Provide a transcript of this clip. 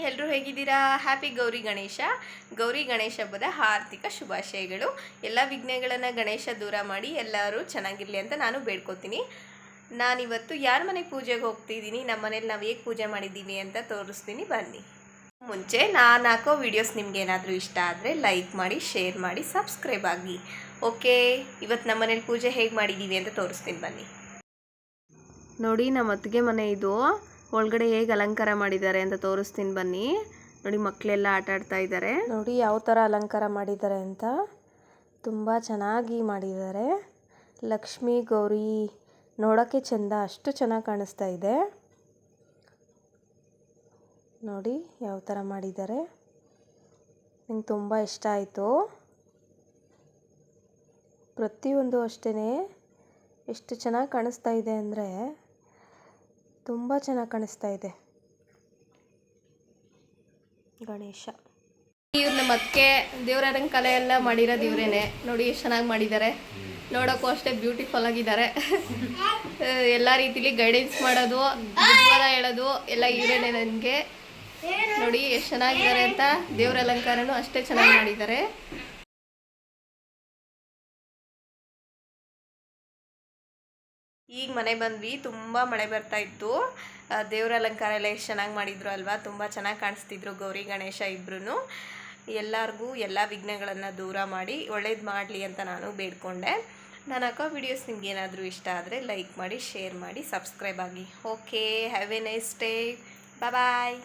ಎಲ್ಲರೂ ಹೇಗಿದ್ದೀರಾ? ಹ್ಯಾಪಿ ಗೌರಿ ಗಣೇಶ ಹಬ್ಬದ ಆರ್ಥಿಕ ಶುಭಾಶಯಗಳು. ಎಲ್ಲ ವಿಘ್ನಗಳನ್ನು ಗಣೇಶ ದೂರ ಮಾಡಿ ಎಲ್ಲರೂ ಚೆನ್ನಾಗಿರಲಿ ಅಂತ ನಾನು ಬೇಡ್ಕೋತೀನಿ. ನಾನಿವತ್ತು ಯಾರ ಮನೆಗೆ ಪೂಜೆಗೆ ಹೋಗ್ತಿದ್ದೀನಿ, ನಮ್ಮ ಮನೇಲಿ ನಾವು ಹೇಗೆ ಪೂಜೆ ಮಾಡಿದ್ದೀವಿ ಅಂತ ತೋರಿಸ್ತೀನಿ, ಬನ್ನಿ. ಮುಂಚೆ ನಾನು ಹಾಕೋ ವಿಡಿಯೋಸ್ ನಿಮ್ಗೆ ಏನಾದರೂ ಇಷ್ಟ ಆದರೆ ಲೈಕ್ ಮಾಡಿ, ಶೇರ್ ಮಾಡಿ, ಸಬ್ಸ್ಕ್ರೈಬ್ ಆಗಿ. ಓಕೆ, ಇವತ್ತು ನಮ್ಮ ಮನೇಲಿ ಪೂಜೆ ಹೇಗೆ ಮಾಡಿದ್ದೀವಿ ಅಂತ ತೋರಿಸ್ತೀನಿ, ಬನ್ನಿ. ನೋಡಿ, ನಮ್ಮ ಅತ್ತಿಗೆ ಮನೆ ಇದು. ಒಳಗಡೆ ಹೇಗೆ ಅಲಂಕಾರ ಮಾಡಿದ್ದಾರೆ ಅಂತ ತೋರಿಸ್ತೀನಿ, ಬನ್ನಿ. ನೋಡಿ, ಮಕ್ಕಳೆಲ್ಲ ಆಟ ಆಡ್ತಾ ಇದ್ದಾರೆ. ನೋಡಿ ಯಾವ ಥರ ಅಲಂಕಾರ ಮಾಡಿದ್ದಾರೆ ಅಂತ. ತುಂಬ ಚೆನ್ನಾಗಿ ಮಾಡಿದ್ದಾರೆ. ಲಕ್ಷ್ಮೀ ಗೌರಿ ನೋಡೋಕ್ಕೆ ಚೆಂದ, ಅಷ್ಟು ಚೆನ್ನಾಗಿ ಕಾಣಿಸ್ತಾ ಇದೆ. ನೋಡಿ ಯಾವ ಥರ ಮಾಡಿದ್ದಾರೆ. ನಂಗೆ ತುಂಬ ಇಷ್ಟ ಆಯಿತು. ಪ್ರತಿಯೊಂದು ಅಷ್ಟೇ ಎಷ್ಟು ಚೆನ್ನಾಗಿ ಕಾಣಿಸ್ತಾ ಇದೆ ಅಂದರೆ ತುಂಬ ಚೆನ್ನಾಗಿ ಕಾಣಿಸ್ತಾ ಇದೆ. ಗಣೇಶ ಇವ್ರು ನಮ್ಮ ಅಕ್ಕೆ ದೇವರ ಅಲಂಕಾರ ಎಲ್ಲ ಮಾಡಿರೋದು ಇವರೇನೆ. ನೋಡಿ ಎಷ್ಟು ಚೆನ್ನಾಗಿ ಮಾಡಿದ್ದಾರೆ. ನೋಡೋಕ್ಕೂ ಅಷ್ಟೇ ಬ್ಯೂಟಿಫುಲ್ ಆಗಿದ್ದಾರೆ. ಎಲ್ಲ ರೀತಿಲಿ ಗೈಡೆನ್ಸ್ ಮಾಡೋದು, ಬುದ್ಧಿವಾದ ಹೇಳೋದು ಎಲ್ಲ ಇವರೇನೆ ನನಗೆ. ನೋಡಿ ಎಷ್ಟು ಚೆನ್ನಾಗಿದ್ದಾರೆ ಅಂತ. ದೇವರ ಅಲಂಕಾರನೂ ಅಷ್ಟೇ ಚೆನ್ನಾಗಿ ಮಾಡಿದ್ದಾರೆ. ಈಗ ಮನೆ ಬಂದ್ವಿ, ತುಂಬ ಮಳೆ ಬರ್ತಾ ಇತ್ತು. ದೇವರ ಅಲಂಕಾರ ಎಲ್ಲ ಎಷ್ಟು ಚೆನ್ನಾಗಿ ಮಾಡಿದ್ರು ಅಲ್ವಾ. ತುಂಬ ಚೆನ್ನಾಗಿ ಕಾಣಿಸ್ತಿದ್ರು ಗೌರಿ ಗಣೇಶ ಇಬ್ಬರೂ. ಎಲ್ಲರಿಗೂ ಎಲ್ಲ ವಿಘ್ನಗಳನ್ನು ದೂರ ಮಾಡಿ ಒಳ್ಳೇದು ಮಾಡಲಿ ಅಂತ ನಾನು ಬೇಡ್ಕೊಂಡೆ. ನಾನು ಹಾಕೋ ವಿಡಿಯೋಸ್ ನಿಮ್ಗೆ ಏನಾದರೂ ಇಷ್ಟ ಆದರೆ ಲೈಕ್ ಮಾಡಿ, ಶೇರ್ ಮಾಡಿ, ಸಬ್ಸ್ಕ್ರೈಬ್ ಆಗಿ. Okay, have a nice day. Bye.